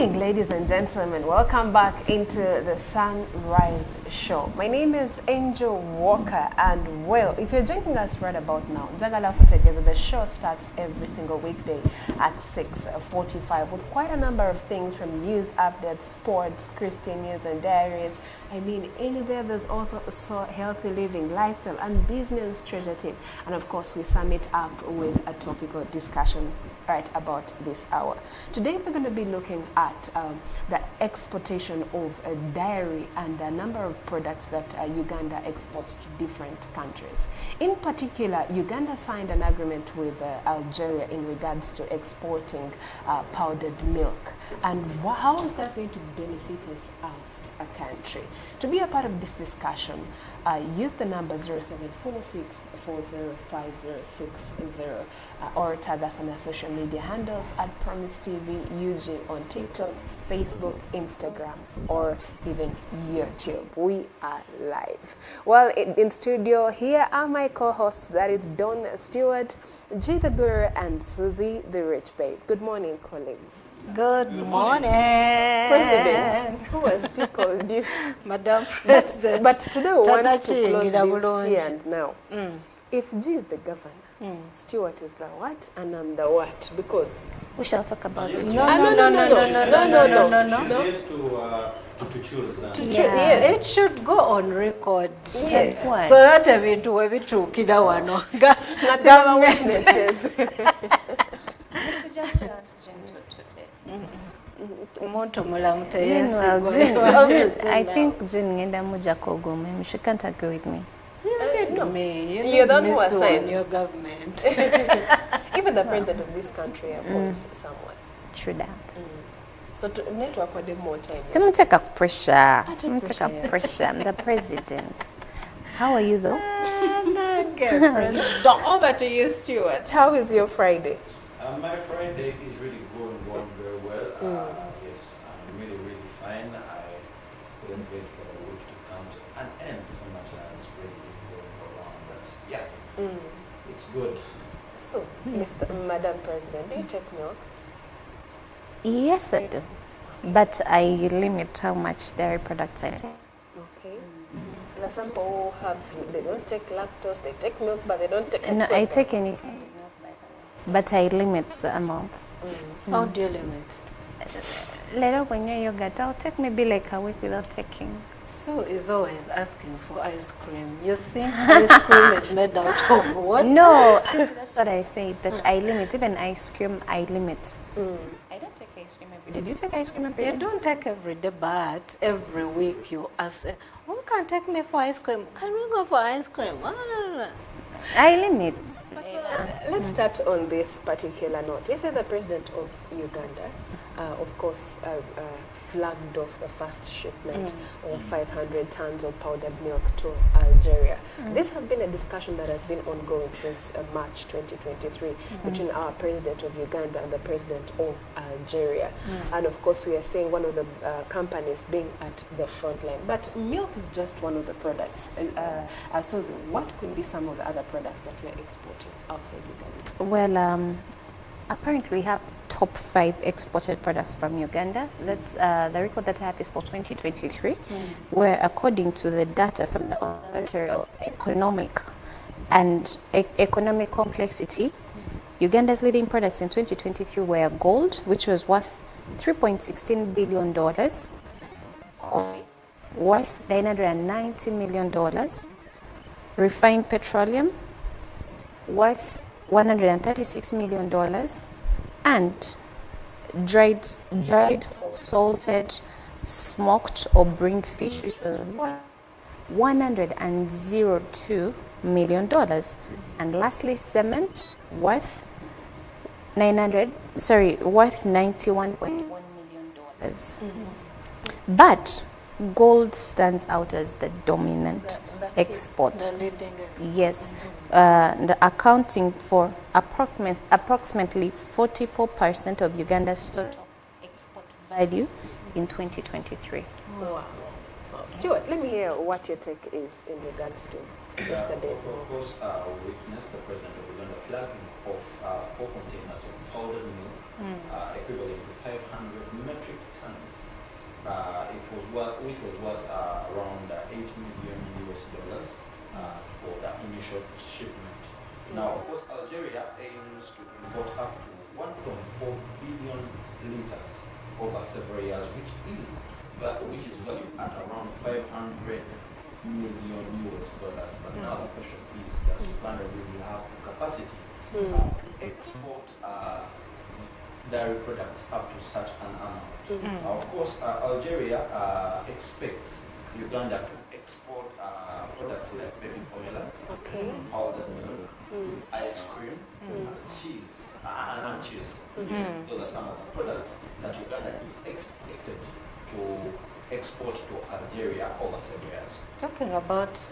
Ladies and gentlemen, welcome back into the Sunrise Show. My name is Angel Walker, and well, if you're joining us right about now, Jagala Kutegeza, the show starts every single weekday at 6:45 with quite a number of things from news updates, sports, Christian news and diaries. I mean, anywhere there's also healthy living, lifestyle, and business treasure tip. And of course, we sum it up with a topical discussion right about this hour. Today we're going to be looking at the exportation of dairy and a number of products that Uganda exports to different countries. In particular, Uganda signed an agreement with Algeria in regards to exporting powdered milk. And how is that going to benefit us as a country? To be a part of this discussion, use the number 0746 405060 or tag us on our social media handles at Promise TV UG on TikTok, Facebook, Instagram, or even YouTube. We are live. Well, in studio, here are my co-hosts. That is Don Stewart, G the Guru, and Susie the Rich Babe. Good morning, colleagues. Good morning. President, who has tickled you? Madam President. But today we want to close this here and now. If G is the governor, Stewart is the what, and I'm the what? Because we shall talk about it. No. To choose. Yeah. It should go on record. Yes. So that ebintu webitukira wano. witnesses. I think Jane ngenda muja kogoma. She can't agree with me. No. You're the one who assigned your government. Even the president of this country appoints someone. True that. So to network with them more time. Take pressure. Pressure. I'm the president. How are you though? Over to you, Stuart. How is your Friday? My Friday is really going very well. Yes, I'm really fine. I couldn't wait for the week to come to an end. So much has really been going around us. Yeah, it's good. So, yes, Madam President, do you take milk? Yes, I do. But I limit how much dairy products I take. Okay. Now some people they don't take lactose, they take milk, but they don't take. No, I take any, but I limit the amounts. How do you limit? Later when you're yogurt, I'll take maybe like a week without taking. So is always asking for ice cream. You think ice cream is made out of what? No, that's what I say, that I limit. Even ice cream, I limit. I don't take ice cream every day. Do you take ice cream every day? You don't take every day, but every week you ask, who can take me for ice cream? Can we go for ice cream? I limit. Let's start on this particular note. You said the president of Uganda, of course, flagged off the first shipment of 500 tons of powdered milk to Algeria. This has been a discussion that has been ongoing since March 2023 between our president of Uganda and the president of Algeria. And of course, we are seeing one of the companies being at the front line. But milk is just one of the products. Susan, what could be some of the other products that we are exporting outside Uganda? Well, apparently we have top 5 exported products from Uganda. That's the record that I have is for 2023, where according to the data from the Observatory of Economic and Economic Complexity, Uganda's leading products in 2023 were gold, which was worth $3.16 billion, coffee, worth $990 million, refined petroleum, worth $136 million, and dried, salted, smoked or brined fish, which was worth $102 million. And lastly, cement worth $91.1 million. But gold stands out as the dominant export. The leading export. Yes, accounting for approximately 44% of Uganda's total export value in 2023. Wow. Stuart, let me hear what your take is in regards to yesterday's Of move? course, we witnessed the president of Uganda flagging off 4 containers of powdered milk, equivalent to 500 metric tons. Which was worth around $8 million for the initial shipment. Now, of course, Algeria aims to import up to 1.4 billion liters over several years, which is valued at around $500 million. But now the question is, does Uganda really have the capacity to export dairy products up to such an amount? Of course, Algeria expects Uganda to export products like baby formula, powdered milk, ice cream, cheese, and cheese. Yes, those are some of the products that Uganda is expected to export to Algeria over several years. Talking about,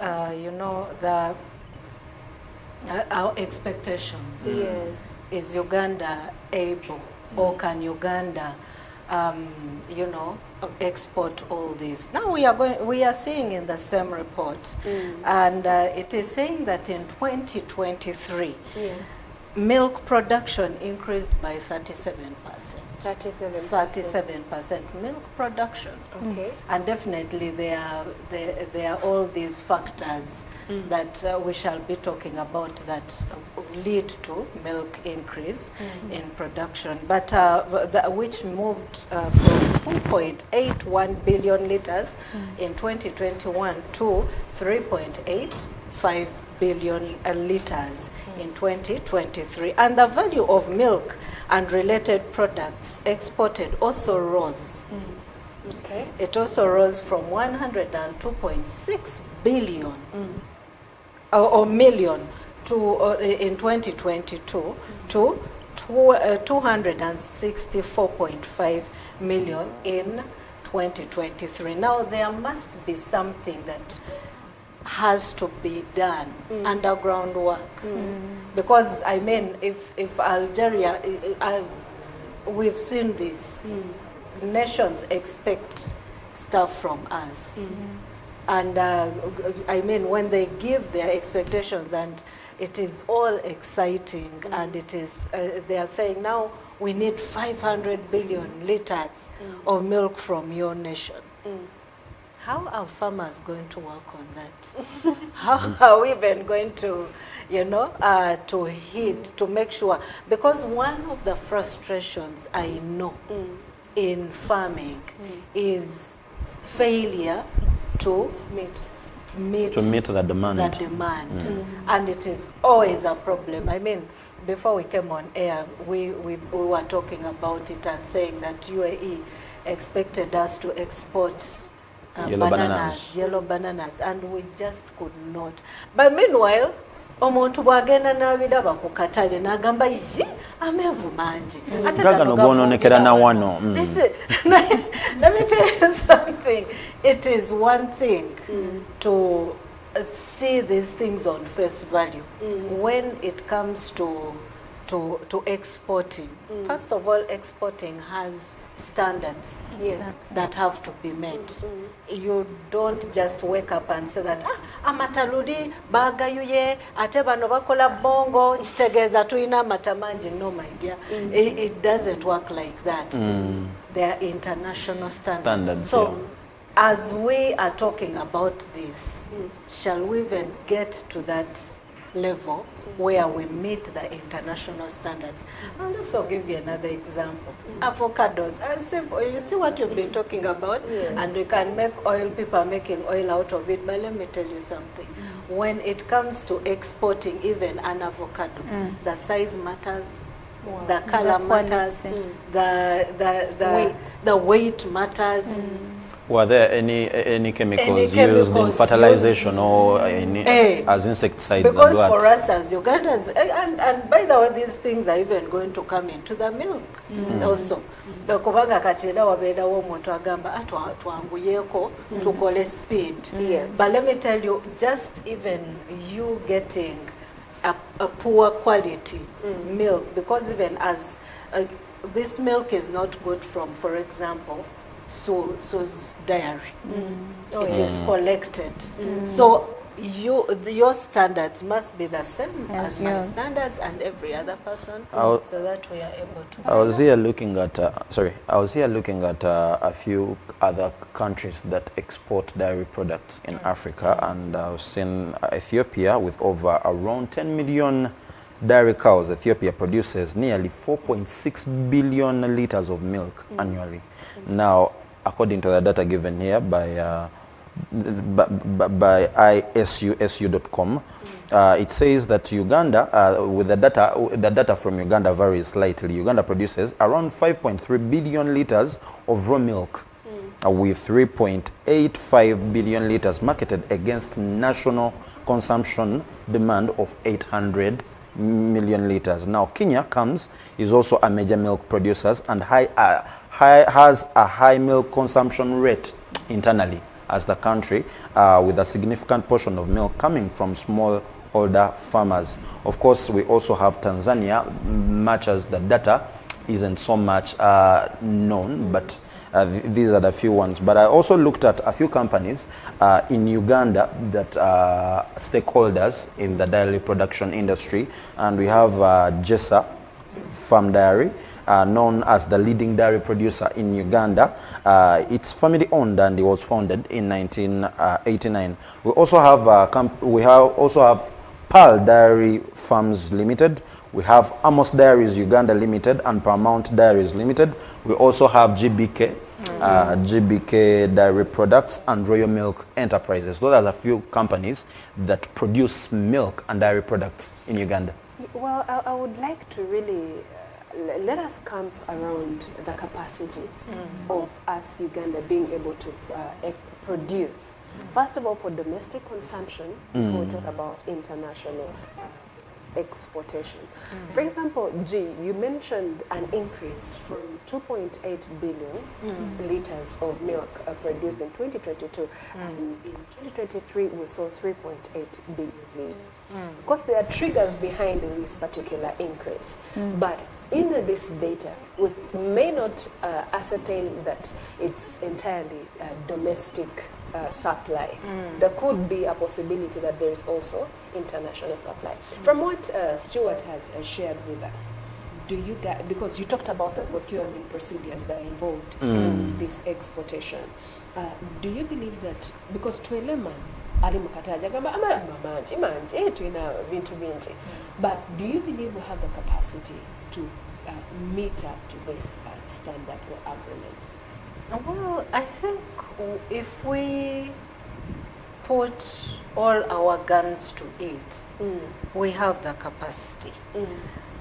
our expectations. Yes. Is Uganda able, or can Uganda, export all this? Now we are seeing in the same report, and it is saying that in 2023, milk production increased by 37%. 37% milk production. Okay. And definitely there are all these factors that we shall be talking about that lead to milk increase in production, but which moved from 2.81 billion liters in 2021 to 3.85 billion liters in 2023. And the value of milk and related products exported also rose. Okay. It also rose from 102.6 billion or million to in 2022 to 264.5 million in 2023. Now there must be something that has to be done, underground work, because I mean, if Algeria, we've seen this, nations expect stuff from us, and I mean, when they give their expectations and it is all exciting, and it is they are saying now we need 500 billion liters of milk from your nation. How are farmers going to work on that? How are we even going to, to make sure? Because one of the frustrations I know in farming is failure to meet the demand. And it is always a problem. I mean, before we came on air, we were talking about it and saying that UAE expected us to export yellow bananas, and we just could not. But meanwhile, omuntu bwagenda n'abiraba ku katale n'agamba ye amenvu mangi gagano goononekera na wano. Let me tell you something. It is one thing to see these things on face value. When it comes to exporting, first of all, exporting has standards that have to be met. You don't just wake up and say that amataludi bagayuye ate bano bakola bongo kitegeeza tulina amata mangi. No, my dear, it doesn't work like that. There are international standards. So as we are talking about this, shall we even get to that level where we meet the international standards? I'll also give you another example. Avocados, as simple. You see what you've been talking about, and we can make oil. People are making oil out of it. But let me tell you something. When it comes to exporting even an avocado, the size matters, the color matters, the weight matters. Were there any chemicals used in fertilization or as insecticides? Because for us as Ugandans, and by the way, these things are even going to come into the milk also. Kubanga kacheda wabedawo omuntu agamba twanguyeko tukole speed. But let me tell you, just even you getting a poor quality milk, because even as this milk is not good from, for example, so's dairy. It is collected. So your standards must be the same as my yours. standards and every other person, I'll- so that we are able to. I was here looking at a few other countries that export dairy products in Africa, and I've seen Ethiopia with over around 10 million dairy cows. Ethiopia produces nearly 4.6 billion liters of milk annually. Now, according to the data given here by ISU.com, it says that Uganda, with the data from Uganda varies slightly. Uganda produces around 5.3 billion liters of raw milk, with 3.85 billion liters marketed against national consumption demand of 800 million liters. Now, Kenya is also a major milk producer and has a high milk consumption rate internally as the country, with a significant portion of milk coming from smallholder farmers. Of course, we also have Tanzania, much as the data isn't so much known, but these are the few ones. But I also looked at a few companies in Uganda that are stakeholders in the dairy production industry, and we have Jessa Farm Dairy, known as the leading dairy producer in Uganda. It's family owned and it was founded in 1989. We also have Pearl Dairy Farms Limited. We have Amos Dairies Uganda Limited and Paramount Dairies Limited. We also have GBK, GBK Dairy Products and Royal Milk Enterprises. Those are a few companies that produce milk and dairy products in Uganda. Well, I would like to really let us camp around the capacity of us Uganda being able to produce. First of all, for domestic consumption, before we talk about international exportation. For example, you mentioned an increase from 2.8 billion liters of milk produced in 2022, and in 2023 we saw 3.8 billion liters. Of course, there are triggers behind this particular increase, but in this data, we may not ascertain that it's entirely domestic supply. There could be a possibility that there is also international supply. From what Stuart has shared with us, do you guys, because you talked about the procurement procedures that are involved in this exportation, do you believe that, because Tweleman ali mukataja gamba manji tuina bintu bingi, but do you believe we have the capacity to meet up to this standard or agreement? Well, I think if we put all our guns to it, we have the capacity.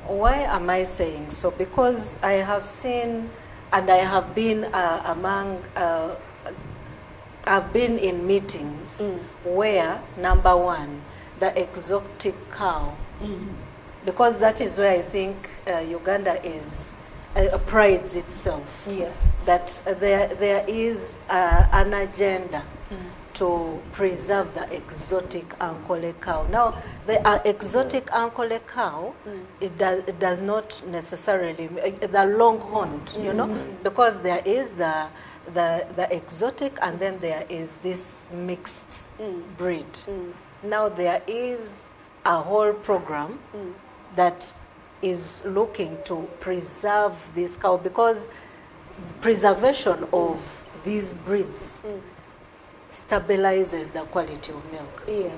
Why am I saying so? Because I have seen, and I have been I've been in meetings where, number one, the exotic cow, because that is where I think Uganda is prides itself. Yes. That there is an agenda to preserve the exotic Ankole cow. Now, the exotic Ankole cow, it does not necessarily, the longhorned, you know, because there is the exotic and then there is this mixed breed. Now, there is a whole program that is looking to preserve this cow, because preservation of these breeds stabilizes the quality of milk. Yes.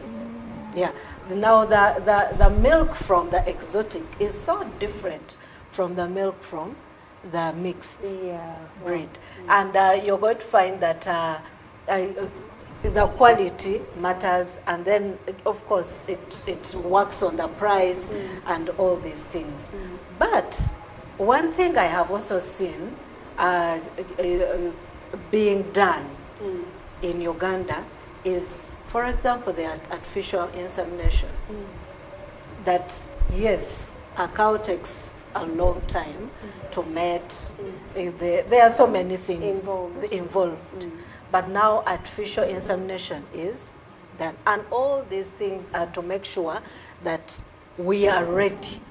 Yeah. Now the milk from the exotic is so different from the milk from the mixed breed, and you're going to find that the quality matters, and then of course it works on the price and all these things. But one thing I have also seen being done in Uganda is, for example, the artificial insemination. That yes, a cow takes a long time to mate. There are so many things involved. But now artificial insemination is done. And all these things are to make sure that we are ready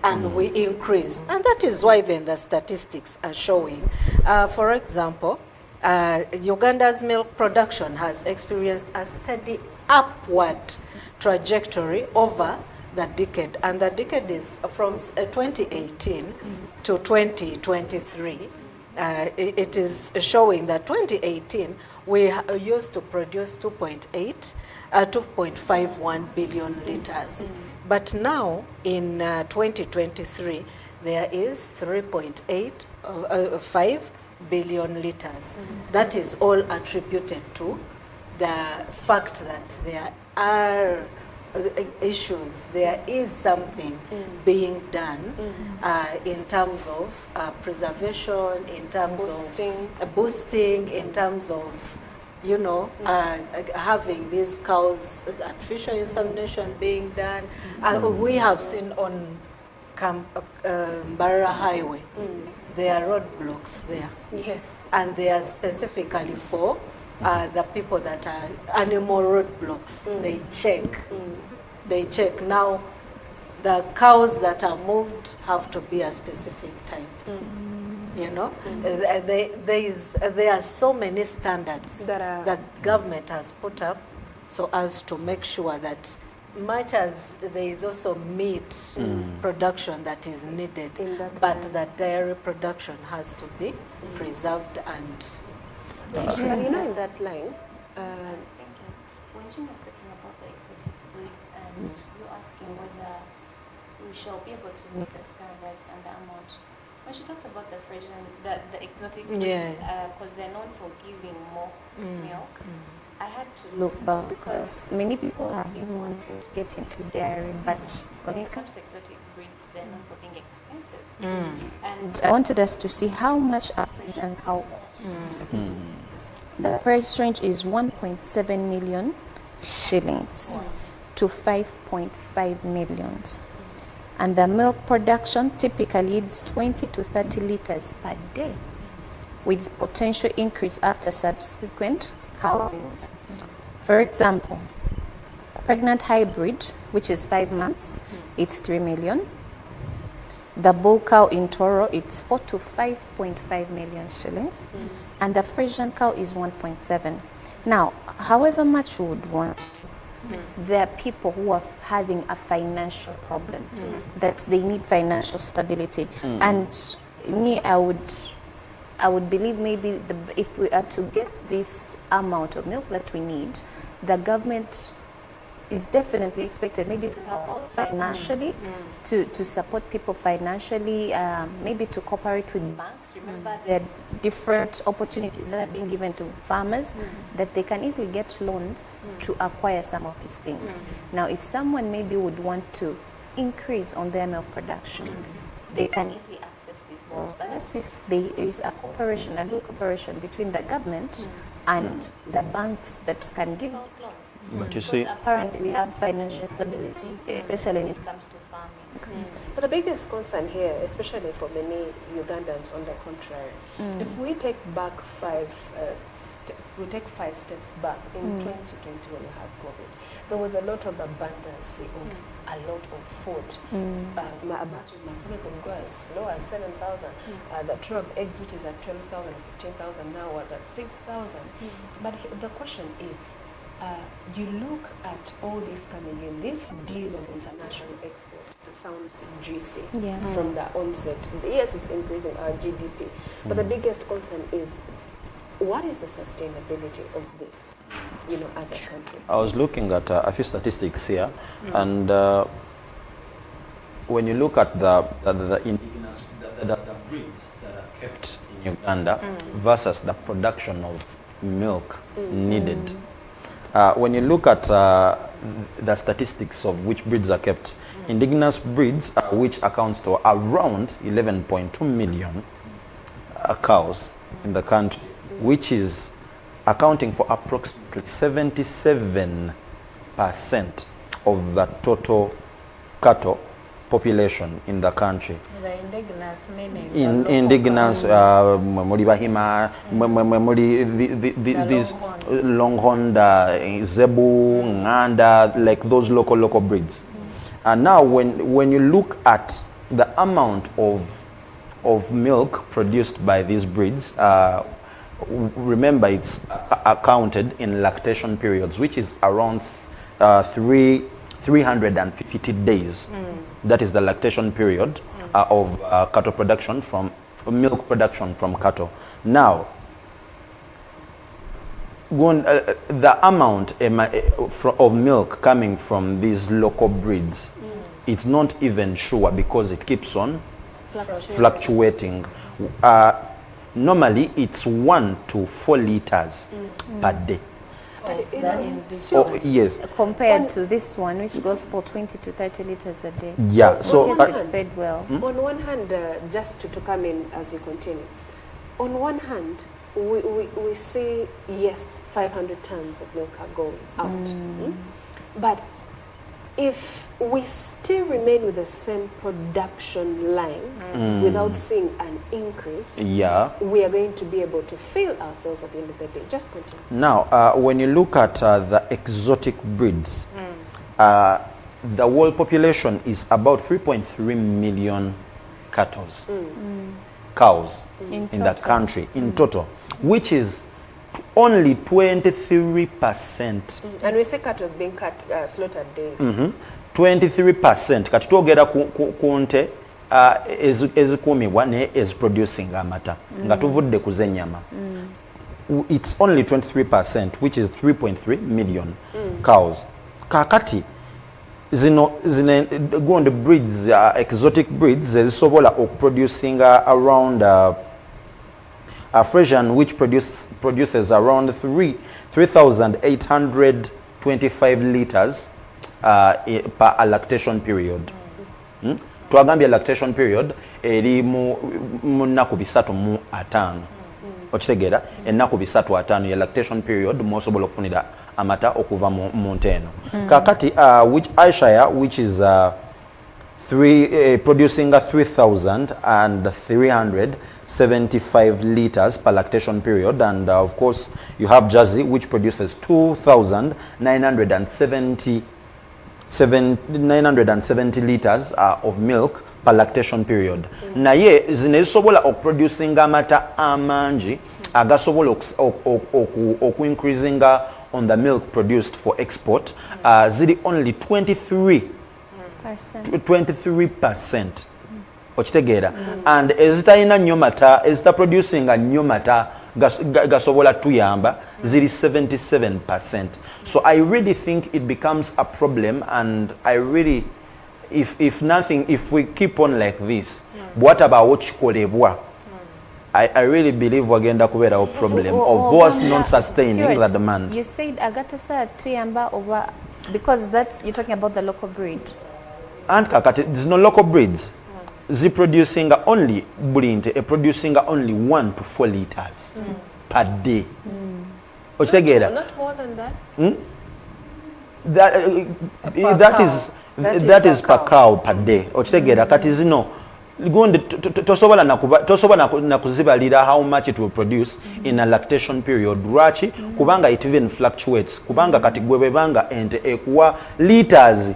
and we increase. And that is why even the statistics are showing. For example, Uganda's milk production has experienced a steady upward trajectory over the decade, and the decade is from 2018 to 2023. It is showing that 2018 we used to produce 2.51 billion liters, but now in 2023 there is 3.85 billion liters. That is all attributed to the fact that there are issues, there is something being done in terms of preservation, in terms of boosting, in terms of, you know, having these cows, artificial insemination being done. We have seen on Barra Highway, there are roadblocks there. Yes. And they are specifically for the people that are animal roadblocks. They check. They check. Now, the cows that are moved have to be a specific time. You know, there are so many standards that government has put up so as to make sure that much as there is also meat production that is needed, but the dairy production has to be preserved and you know, in that line, when Jim was talking about the exotic breeds and you asking whether we shall be able to meet the standards and the amount, when she talked about the Frisian, the exotic breeds, because they're known for giving more milk, I had to look back because many people have been wanting to get into dairy, but when it comes to exotic breeds, they're known for being expensive. And I wanted us to see how much a Frisian cow costs. The price range is 1.7 million shillings to 5.5 million. And the milk production typically is 20 to 30 liters per day, with potential increase after subsequent calvings. For example, a pregnant hybrid, which is 5 months, it's 3 million. The bull cow in Toro, it's 4 to 5.5 million shillings. And the Frisian cow is 1.7. Now, however much you would want, there are people who are having a financial problem, that they need financial stability. And me, I would believe maybe if we are to get this amount of milk that we need, the government is definitely expected maybe to help out financially, to support people financially, maybe to cooperate with banks. Remember, there are different opportunities that are being given to farmers that they can easily get loans to acquire some of these things. Now, if someone maybe would want to increase on their milk production, they can easily access these loans. But that's if there is a cooperation, a good cooperation between the government and the banks that can give out loans. But you see, Apparently, we have financial stability, especially when it comes to farming. But the biggest concern here, especially for many Ugandans on the contrary, if we take back we take 5 steps back in 2020 when we had COVID, there was a lot of abundance of a lot of food. My market could go as low as 7,000. The tray of eggs, which is at 12,000 or 15,000, now was at 6,000. But the question is, you look at all this coming in, this deal of international export, it sounds juicy from the onset. Yes, it's increasing our GDP, but the biggest concern is, what is the sustainability of this, you know, as a country? I was looking at a few statistics here, and when you look at the indigenous, the breeds that are kept in Uganda versus the production of milk needed, when you look at the statistics of which breeds are kept, indigenous breeds, which accounts to around 11.2 million cows in the country, which is accounting for approximately 77% of the total cattle population in the country. the indigenous meaning. Indigenous, muri Bahima, these Longhorn, Zebu, Nganda, like those local breeds. And now when you look at the amount of milk produced by these breeds, remember it's accounted in lactation periods, which is around 350 days. That is the lactation period of cattle production from milk production from cattle. Now, the amount of milk coming from these local breeds, it's not even sure because it keeps on fluctuating. Normally, it's 1 to 4 liters per day. Yes. Compared to this one, which goes for 20 to 30 liters a day. Yeah. So it's fed well. On one hand, just to come in as you continue, on one hand, we see, yes, 500 tons of milk are going out. But if we still remain with the same production line without seeing an increase, we are going to be able to fill ourselves at the end of the day. Just continue. Now, when you look at the exotic breeds, the world population is about 3.3 million cattle, cows in the country in total, which is only 23%. And we say cattle is being slaughtered daily. 23%. Kati twogera ku nte ezikuumibwa naye eziproducing amata nga tuvudde ku z'ennyama. It's only 23%, which is 3.3 million cows. Kakati zino gondi breeds, exotic breeds ezisobola okuproducing around Frisian, which produces around 3,825 liters per lactation period. Twagambye lactation period eri mu nnaku 3 okitegeera ennaku 3 ya lactation period mwosobola okufunira amata okuva mu nte eno. Kakati which Ayrshire, which is producing 3,375 liters per lactation period, and of course you have Jersey, which produces 2,970 liters of milk per lactation period. Naye zinezisobola okuproducing amata amangi agasobola increasing on the milk produced for export, ziri only 23%. Okitegeera. And ezitalina nnyo mata, ezita producing nnyo mata gasobola tuyamba, ziri 77%. So I really think it becomes a problem, and I really, if we keep on like this, what about kikolebwa? I really believe wagenda kubeerawo problem of us not sustaining the demand. You said agatasa tuyamba over, because that's, you're talking about the local breed. And kakati, there's no local breeds. Producing only producing only 1 to 4 liters per day. Not more than that. That is per cow per day. Okitegeera kati zino tosobola nakuzibalira how much it will produce in a lactation period. Lwaki? Kubanga it even fluctuates. Kubanga kati gwe bebanga ente ekuwa liters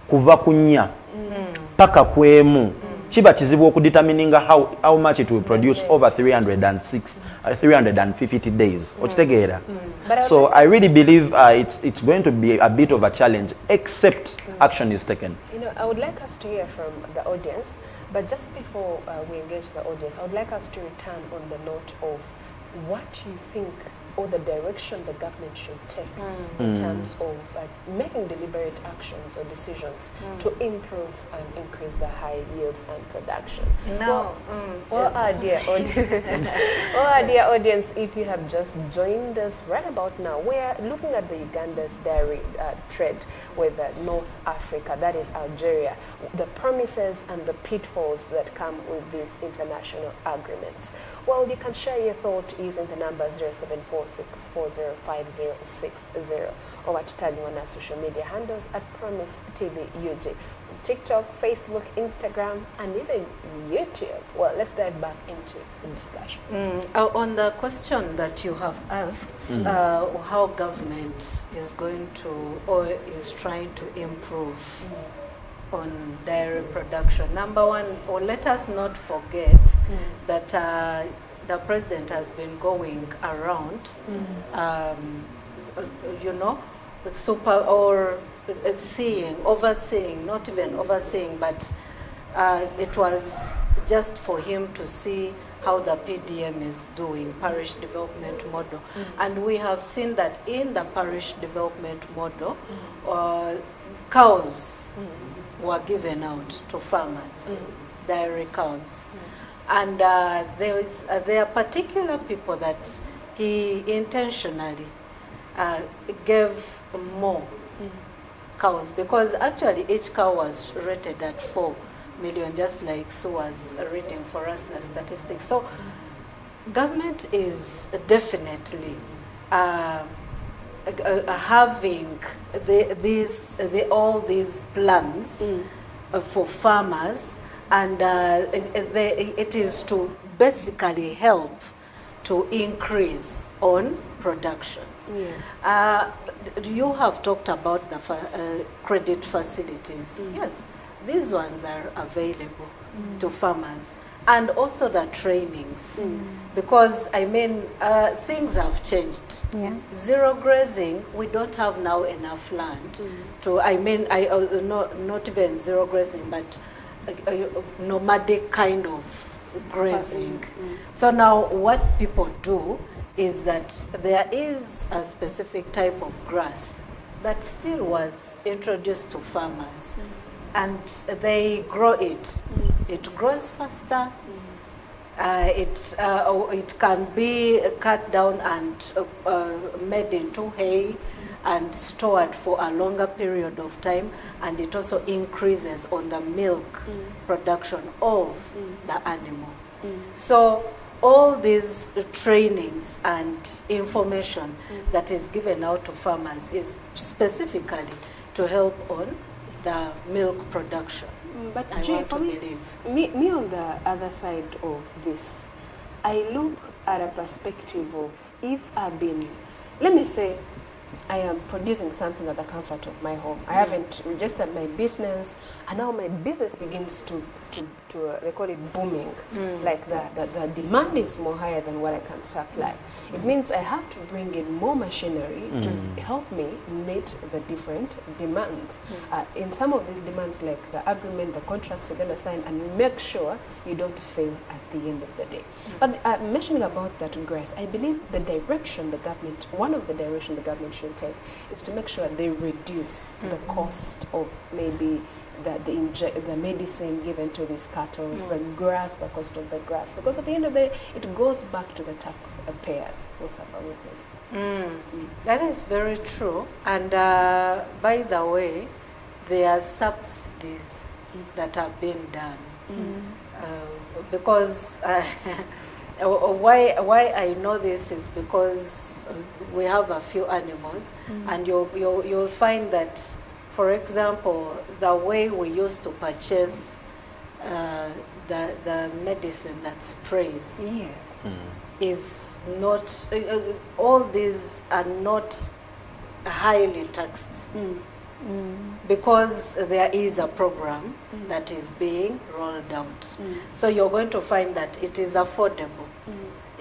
kuva kunya paka kwemu. Chiba kizibu okudetermining how much it will produce over 350 days. Okitegeera. So I really believe it's going to be a bit of a challenge, except action is taken. You know, I would like us to hear from the audience, but just before we engage the audience, I would like us to return on the note of what you think or the direction the government should take in terms of making deliberate actions or decisions to improve and increase the high yields and production. Now, our dear audience, if you have just joined us right about now, we are looking at the Uganda's dairy trade with North Africa, that is Algeria, the promises and the pitfalls that come with these international agreements. Well, you can share your thought using the number 0746405060 or at tagging on our social media handles at Promise TV UG, TikTok, Facebook, Instagram, and even YouTube. Well, let's dive back into the discussion. On the question that you have asked, how government is going to or is trying to improve on dairy production. Number one, or let us not forget that the president has been going around, you know, overseeing, not even overseeing, but it was just for him to see how the PDM is doing, parish development model. And we have seen that in the parish development model, cows were given out to farmers, dairy cows. And there are particular people that he intentionally gave more cows, because actually each cow was rated at 4 million, just like Sue was reading for us the statistics. So government is definitely having all these plans for farmers, and it is to basically help to increase on production. Yes. You have talked about the credit facilities. Yes, these ones are available to farmers, and also the trainings, because I mean things have changed. Yeah. Zero grazing, we don't have now enough land to. I mean, not even zero grazing, but nomadic kind of grazing. So now what people do is that there is a specific type of grass that still was introduced to farmers, and they grow it. It grows faster. It can be cut down and made into hay and stored for a longer period of time, and it also increases on the milk production of the animal. So all these trainings and information that is given out to farmers is specifically to help on the milk production. But I G, want for to me, believe. me on the other side of this, I look at a perspective of, if I've been, let me say, I am producing something at the comfort of my home. I haven't registered my business, and now my business begins to they call it booming. Like the demand is more higher than what I can supply. It means I have to bring in more machinery to help me meet the different demands. In some of these demands, like the agreement, the contracts you're going to sign, and you make sure you don't fail at the end of the day. But mentioning about that grass, I believe the direction the government, one of the direction the government should take is to make sure they reduce the cost of maybe the medicine given to these cattle, the grass, the cost of the grass, because at the end of the day, it goes back to the taxpayers who suffer with this. That is very true. And by the way, there are subsidies that have been done. Because why I know this is because we have a few animals, and you'll find that, for example, the way we used to purchase the medicine that sprays is not, all these are not highly taxed, because there is a program that is being rolled out. So you're going to find that it is affordable.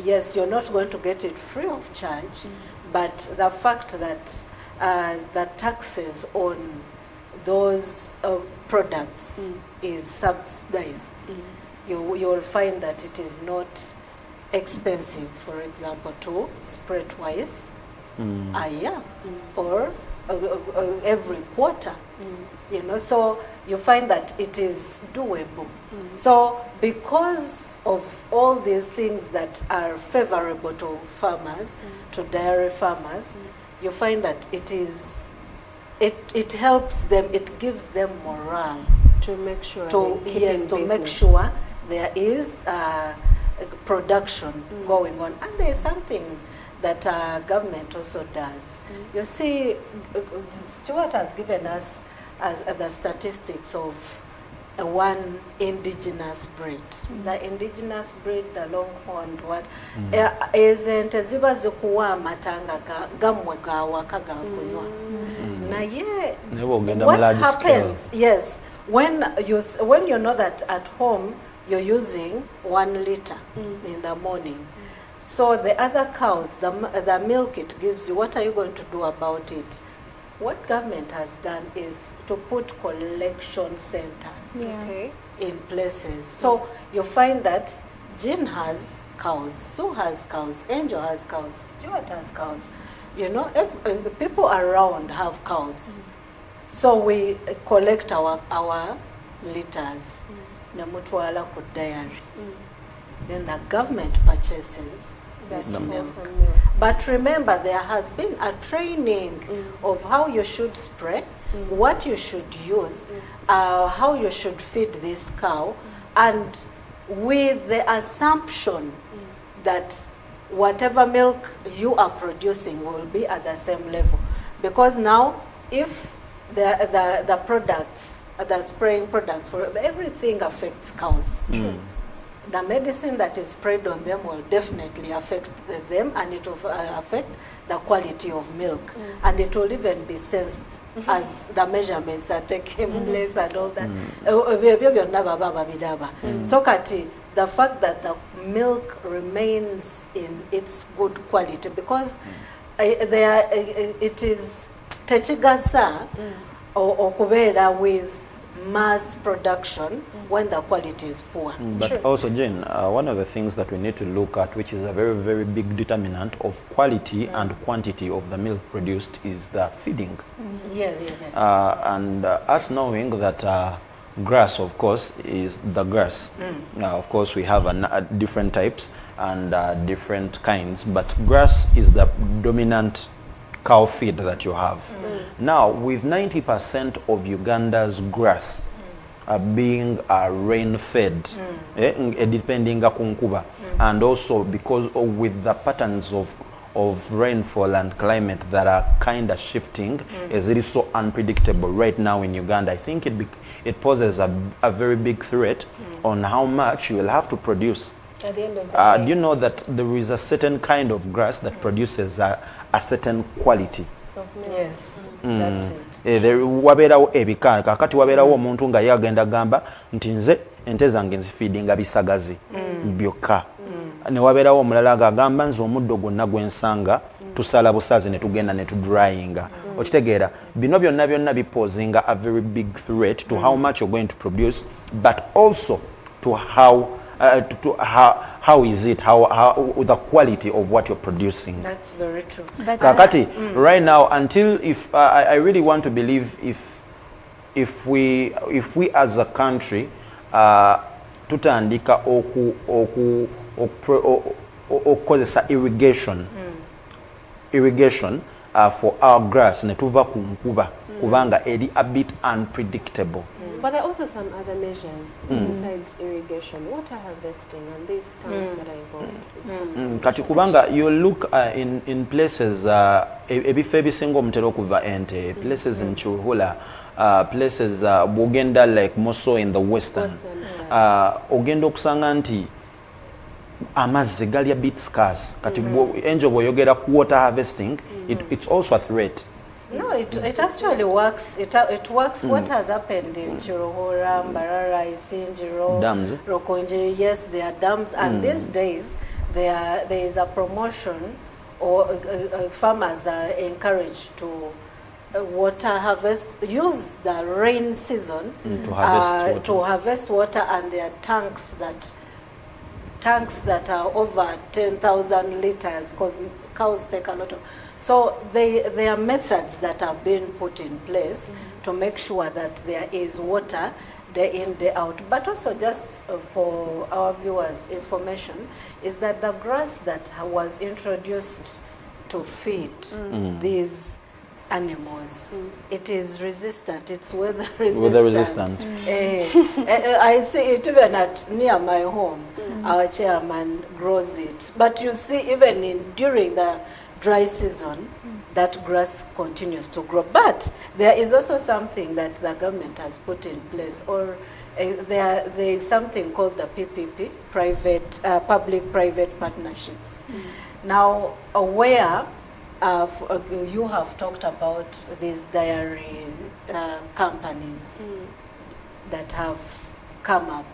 Yes, you're not going to get it free of charge, but the fact that the taxes on those products is subsidized, you'll find that it is not expensive, for example, to spray twice a year or every quarter. You know, so you find that it is doable. So because of all these things that are favorable to farmers, to dairy farmers, you find that it helps them, it gives them morale To make sure to they keep yes in to make business. sure there is production going on. And there is something that government also does. You see, Stuart has given us the statistics of one indigenous breed. The indigenous breed, the longhorned one, ente ziba zikuwa amatanga gamwe gawaka gakunywa. Naye, what happens? Yes, when you know that at home you're using 1 liter in the morning, So the other cows, the milk it gives you, what are you going to do about it? What government has done is to put collection centers Okay. in places. So you find that Jean has cows, Sue has cows, Angel has cows, Stuart has cows. You know, people around have cows. So we collect our litters. Nemutwala ku dairy. Then the government purchases this That's milk. awesome milk. But remember, there has been a training of how you should spray, what you should use, how you should feed this cow, and with the assumption that whatever milk you are producing will be at the same level. Because now, if the products, the spraying products, for everything affects cows. The medicine that is sprayed on them will definitely affect them, and it will affect the quality of milk. And it will even be sensed as the measurements are taking place and all that. So kati, the fact that the milk remains in its good quality, because it is techigasa or kubera with mass production when the quality is poor. But also, Jane, one of the things that we need to look at, which is a very, very big determinant of quality and quantity of the milk produced, is the feeding. Yes. And us knowing that grass, of course, is the grass. Now, of course, we have different types and different kinds, but grass is the dominant cow feed that you have. Now, with 90% of Uganda's grass being rain-fed, depending on Kuba, and also because with the patterns of rainfall and climate that are kind of shifting, as it is so unpredictable right now in Uganda, I think it poses a very big threat on how much you will have to produce. At the end of the day. Do you know that there is a certain kind of grass that produces a certain quality? Of milk. Yes, that's it. Wabeerawo ebika kakati wabeerawo omuntu nga yagenda gamba nti nze ente zange nzifiidinga bisagazi byokka, ne wabeerawo omulala ng'agamba nze omuddo gwonna gwensanga tusala busazi ne tugenda ne tudryinga. Okitegeera, bino byonna bipozinga a very big threat to how much you're going to produce, but also to how is it, how the quality of what you're producing. That's very true. But Kakati, right now, until if I really want to believe if we as a country tutandika okukozesa irrigation for our grass ne tuva ku nkuba kubanga eri a bit unpredictable. But there are also some other measures besides irrigation, water harvesting, and these tanks that are involved. Kati kubanga you look in places ebifo ebisinga omutera okuva ente, places in Churhula, places bwogenda like Moso in the western, ogenda okusanga nti amazzi gali a bit scarce. Kati Angel bw'oyogera ku water harvesting, it's also a threat. No, it actually works. It works. What has happened in Chirohora, Mbarara, Isinjiro, Dams. Rokonjiri? Yes, there are dams, and these days there is a promotion, or farmers are encouraged to water harvest, use the rain season to harvest water, and there are tanks that are over 10,000 liters, because cows take a lot of. So there are methods that have been put in place to make sure that there is water day in, day out. But also, just for our viewers' information, is that the grass that was introduced to feed these animals, it is resistant. It's weather resistant. I see it even near my home. Our chairman grows it. But you see, even during the dry season, that grass continues to grow. But there is also something that the government has put in place, or there is something called the PPP, public-private partnerships. Now, where you have talked about these dairy companies that have come up.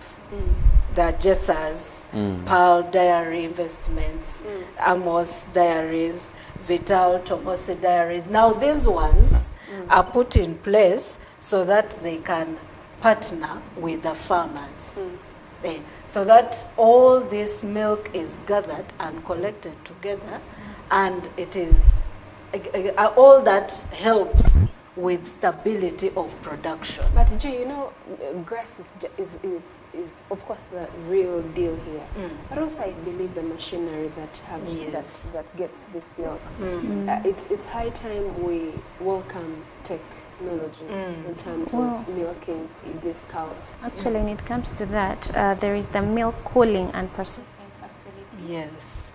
the Jessers, Pearl Dairy Investments, Amos Dairies, Vital Tomosi Dairies. Now these ones are put in place so that they can partner with the farmers. So that all this milk is gathered and collected together, and it is all that helps with stability of production. But Jay, you know, grass is of course the real deal here. But also I believe the machinery that that gets this milk. It's high time we welcome technology in terms of milking these cows. Actually, when it comes to that, there is the milk cooling and processing facility. Yes.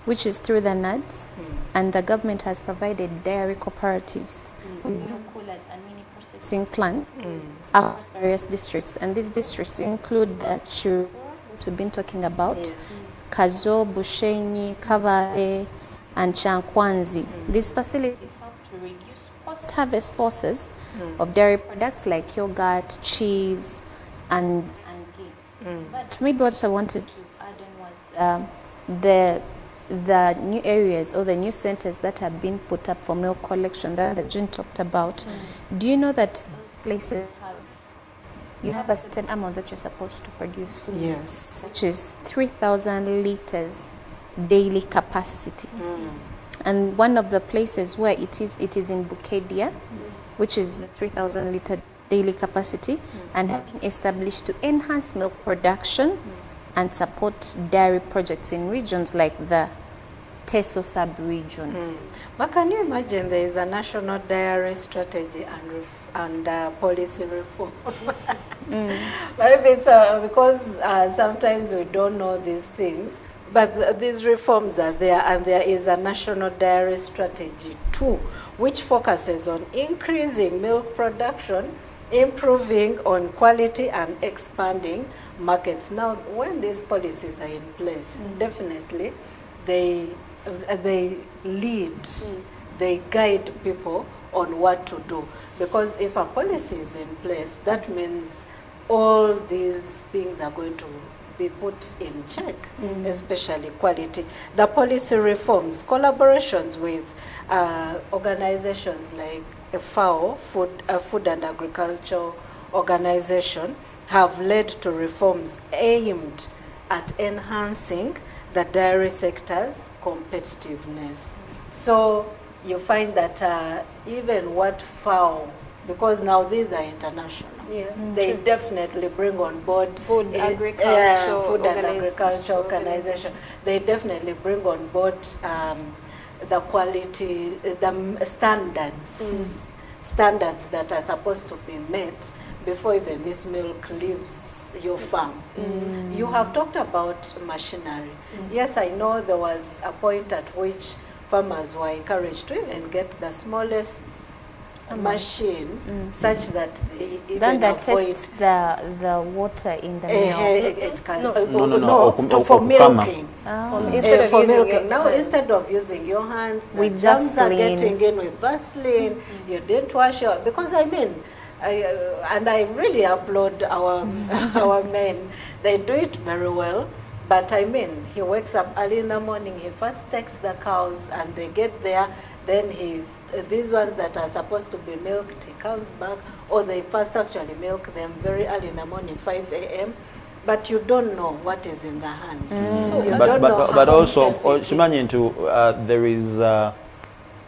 Which is through the NADS, and the government has provided dairy cooperatives with milk coolers and mini processing plants across various districts. And these districts include the Chiru, which we've been talking about, Kazo, Bushenyi, Kavale, and Chankwanzi. These facilities help to reduce post-harvest losses of dairy products like yogurt, cheese, and ghee. But maybe what I wanted to add on was the new areas or the new centers that have been put up for milk collection that June talked about. Do you know that those places you have a certain amount that you're supposed to produce? Yes. Which is 3,000 liters daily capacity. And one of the places where it is in Bukedia, which is the 3,000 liter daily capacity, and have been established to enhance milk production and support dairy projects in regions like the Teso sub-region. But can you imagine there is a national dairy strategy and policy reform? Maybe it's because sometimes we don't know these things, but these reforms are there, and there is a national dairy strategy too, which focuses on increasing milk production, improving on quality, and expanding markets. Now, when these policies are in place, definitely they lead, they guide people on what to do. Because if a policy is in place, that means all these things are going to be put in check, especially quality. The policy reforms, collaborations with organizations like FAO, Food and Agriculture Organization, have led to reforms aimed at enhancing the dairy sector's competitiveness. So you find that even what FAO, because now these are international, they definitely bring on board Food and Agriculture Organization. They definitely bring on board the quality, the standards that are supposed to be met before even this milk leaves your farm. You have talked about machinery. Yes, I know there was a point at which farmers were encouraged to even get the smallest machine, such that they even that avoid tests the water in the milk. it can for for milking. Instead For of using milking. Now, instead of using your hands, the With germs are Vaseline. getting in with Vaseline. You didn't wash your, because I mean, and I really applaud our our men. They do it very well. But I mean, he wakes up early in the morning. He first takes the cows, and they get there. Then these ones that are supposed to be milked, he comes back, or they first actually milk them very early in the morning, 5 a.m. But you don't know what is in the hand. So you don't know but how also sensitive. kimanyi nti there is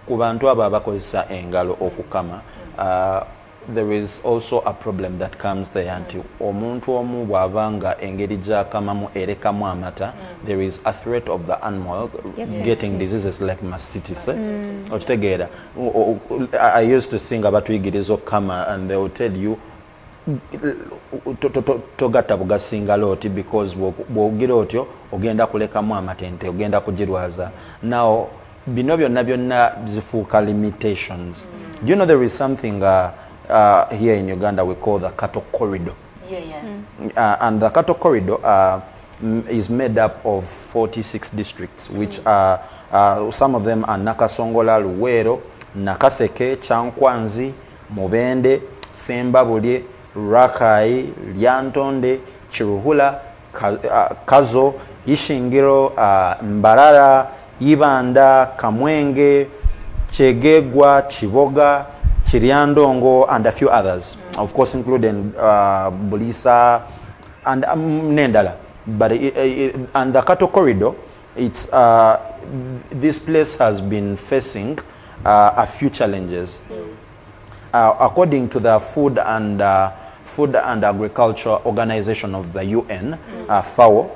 ku bantu abo abakozesa engalo okukama, there is also a problem that comes there nti omuntu omu bw'abanga engeri gy'akamamu erekamu amata, there is a threat of the animal getting diseases like mastitis. Okitegeera, I used to sing abatuyigiriza okukama, and they will tell you togatta bugasinga looti, because bw'ogira otyo ogenda kulekamu amatente, ogenda kugirwaza. Now bino byonna zifuuka limitations. Do you know there is something here in Uganda we call the cattle corridor? And the cattle corridor is made up of 46 districts, which are some of them are Nakasongola, Luwero, Nakaseke, Chankwanzi, Mubende, Sembabulye, Rakai, Lyantonde, Chiruhula, Kazo, Ishingiro, Mbarara, Ibanda, Kamwenge, Chegegwa, Chiboga, Chiriandongo, and a few others. Of course, including Bulisa and Nendala. But and the cattle corridor, it's this place has been facing a few challenges. According to the Food and Agriculture Organization of the UN, FAO,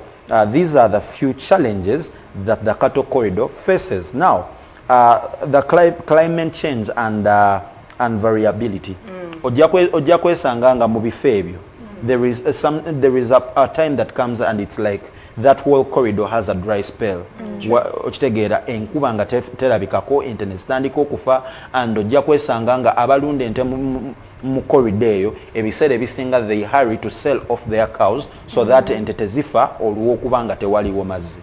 these are the few challenges that the cattle corridor faces. Now, the climate change and variability. Ojja kwesanga nga mu bifo ebyo. There is a time that comes and it's like that whole corridor has a dry spell. Okitegeera enkuba nga terabikako, ente ne zitandika okufa, and ojja kwesanga nga abalunda ente mu corridor eyo ebiseera ebisinga they hurry to sell off their cows so that ente tezifa olw'okuba nga tewaliwo mazzi.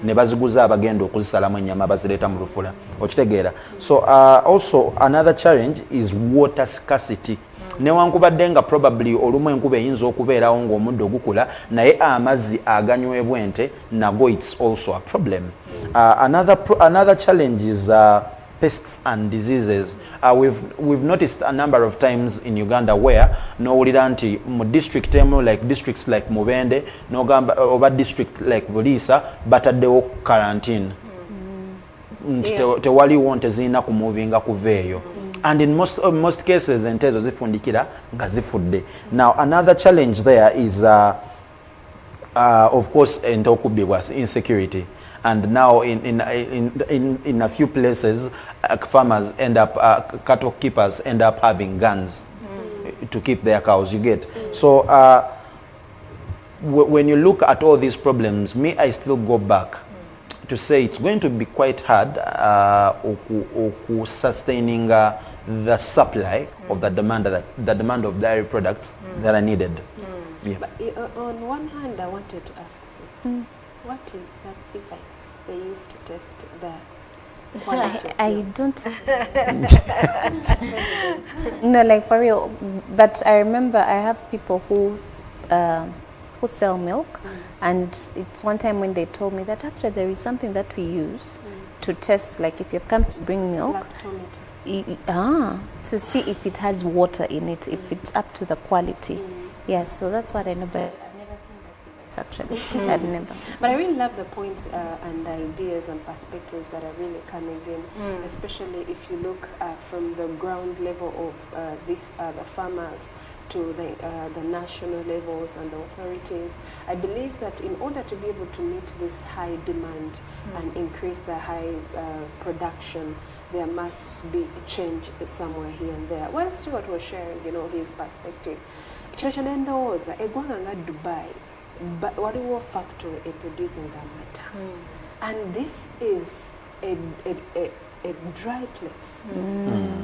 Ne baziguza abagenda okuzisalamu ennyama bazireeta mu lufula. Okitegeera. So also another challenge is water scarcity. Newankubadde nga probably olumu enkuba eyinza okubeerawo ng'omuddo ogukula naye amazzi aganywebwa ente nago it's also a problem. Another challenge is pests and diseases. We've noticed a number of times in Uganda where nowulira nti mu district emu like districts like Mubende nogamba oba district like Bulisa bataddewo quarantine. Tewaliwo nte zirina kumuvinga kuveeyo. And in most cases ente ezo zifundikira nga zifudde. Now another challenge there is of course ente okubbibwa, insecurity. And now in a few places farmers end up cattle keepers end up having guns to keep their cows, you get. So when you look at all these problems, I still go back to say it's going to be quite hard sustaining the supply of the demand of dairy products that are needed. Yeah. But on one hand, I wanted to ask you, what is that device they use to test the quality? I don't. No, like for real. But I remember I have people who sell milk, and it's one time when they told me that actually there is something that we use to test, like if you've come to bring milk, to see if it has water in it, if it's up to the quality. Yes, so that's what I know, but I've never seen that device actually. I've never. But I really love the points and ideas and perspectives that are really coming in, especially if you look from the ground level of the farmers to the national levels and the authorities. I believe that in order to be able to meet this high demand and increase the high production, there must be a change somewhere here and there. Well, Stuart was sharing, his perspective. Ndowooza eggwanga nga Dubai, but waliwo factory producing amata, and this is a dry place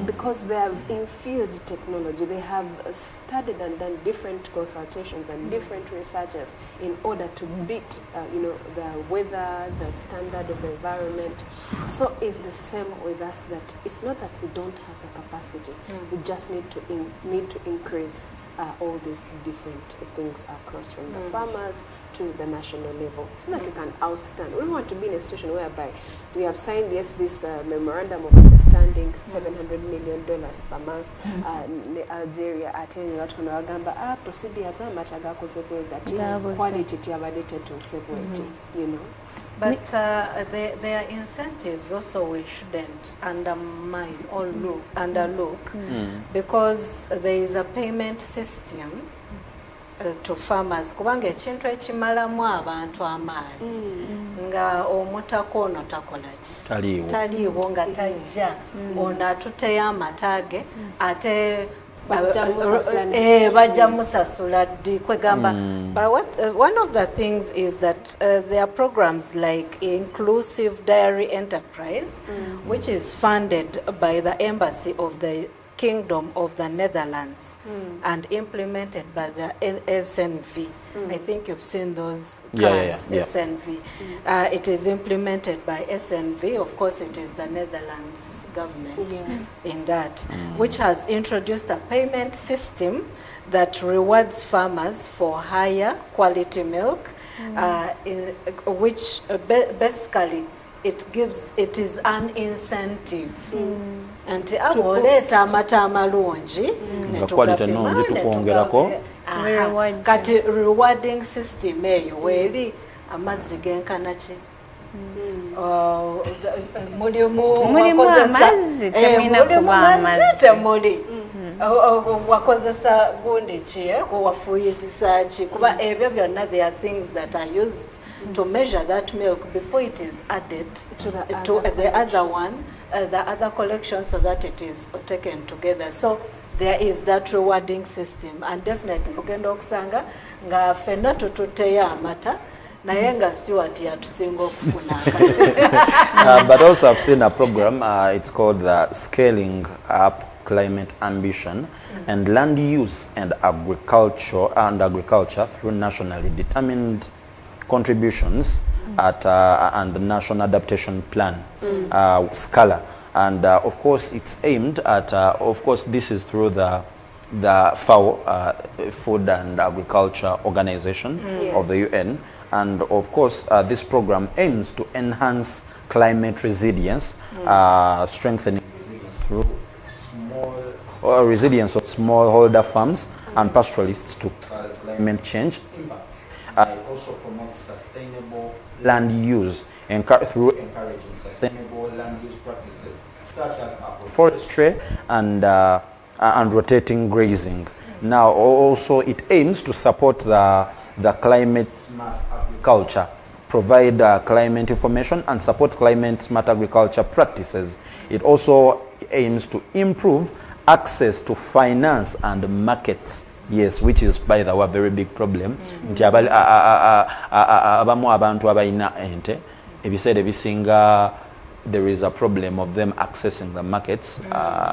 because they have infused technology. They have studied and done different consultations and different researches in order to beat the weather, the standard of the environment. So it's the same with us, that it's not that we don't have the capacity, we just need to increase all these different things across from the farmers to the national level, so that we can outstand. We don't want to be in a situation whereby we have signed this memorandum of understanding, $700 million per month. Algeria ateni watu kunawagamba procedures amach agakoze bwegati quality tyabadde tetuuse bweti, But there are incentives also we shouldn't undermine or underlook, because there is a payment system to farmers. Kubanga ekintu ekimalamu abantu amaanyi nga omutako ono takola ki taliiwo nga tajja ono atuteyo amatage ate bajja musasula ddi kwegamba. But one of the things is that there are programs like Inclusive Dairy Enterprise, which is funded by the Embassy of the Kingdom of the Netherlands and implemented by the SNV. I think you've seen those cars, yeah. SNV. It is implemented by SNV. Of course, it is the Netherlands government in that, which has introduced a payment system that rewards farmers for higher quality milk which basically it is an incentive. Nti aboleta amata amalungi quality ennungi tukwongerako. Kati rewarding system eyo weeri amazzi genkana ki mulimu amazzi temulina kuba amazzi temuli wakozesa gundi ki wafuuyiriza ki kuba ebyo byonna there are things that are used to measure that milk before it is added to the other one, the other collection, so that it is taken together. So there is that rewarding system, and definitely ogenda okusanga nga fenna tututeyo amata naye nga Stewart yatusinga okufuna akasi. But also I've seen a program, it's called the Scaling Up Climate Ambition and Land Use and Agriculture through nationally determined contributions at and the National Adaptation Plan, SCALA. And of course it's aimed at, of course this is through the FAO, Food and Agriculture Organization of the UN. And of course this program aims to enhance climate resilience, strengthening resilience through resilience of smallholder farms and pastoralists to climate change impacts. It also promotes sustainable land use through encouraging sustainable land use practices such as agroforestry and rotating grazing. Now also it aims to support the climate smart agriculture, provide climate information and support climate smart agriculture practices. It also aims to improve access to finance and markets. Yes, which is by the way a very big problem. Nti abamu abantu abayina ente ebiseera ebisinga there is a problem of them accessing the markets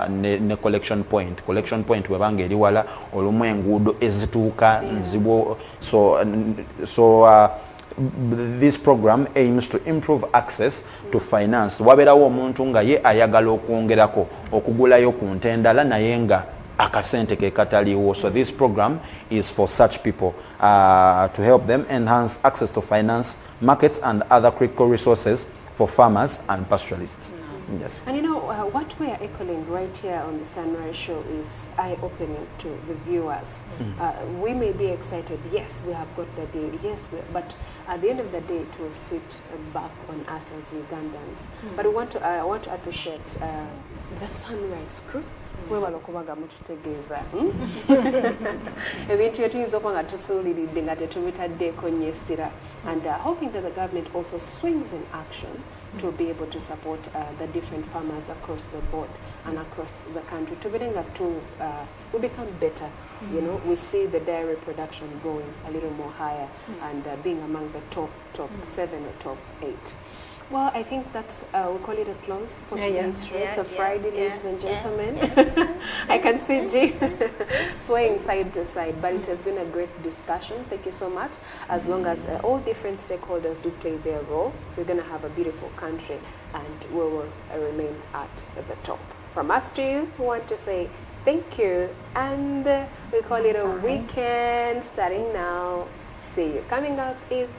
ne collection point webanga eri wala olumu enguudo ezituuka nzibu. So this program aims to improve access to finance. Wabeerawo omuntu nga ye ayagala okwongerako okugulayo ku nte endala naye nga akasente ke kataliwo. So this program is for such people to help them enhance access to finance, markets and other critical resources for farmers and pastoralists. Yes. And you know, what we are echoing right here on the Sunrise Show is eye-opening to the viewers. We may be excited, yes, we have got the deal, yes, but at the end of the day, it will sit back on us as Ugandans. But I want to appreciate the Sunrise crew. Webala okubaga mututegeeza ebintu byetuyinza okuba nga tusuuliridde nga tetubitaddeeko nnyo essira, and hoping that the government also swings in action to be able to support the different farmers across the board and across the country to we become better. You know, we see the dairy production going a little more higher and being among the top 7 or top 8. Well, I think that's, we call it a close for today's show. It's a Friday, ladies and gentlemen. I can see G swaying side to side, but it has been a great discussion. Thank you so much. As long as all different stakeholders do play their role, we're going to have a beautiful country and we will remain at the top. From us to you, we want to say thank you, and we call it a weekend starting now. See you. Coming up is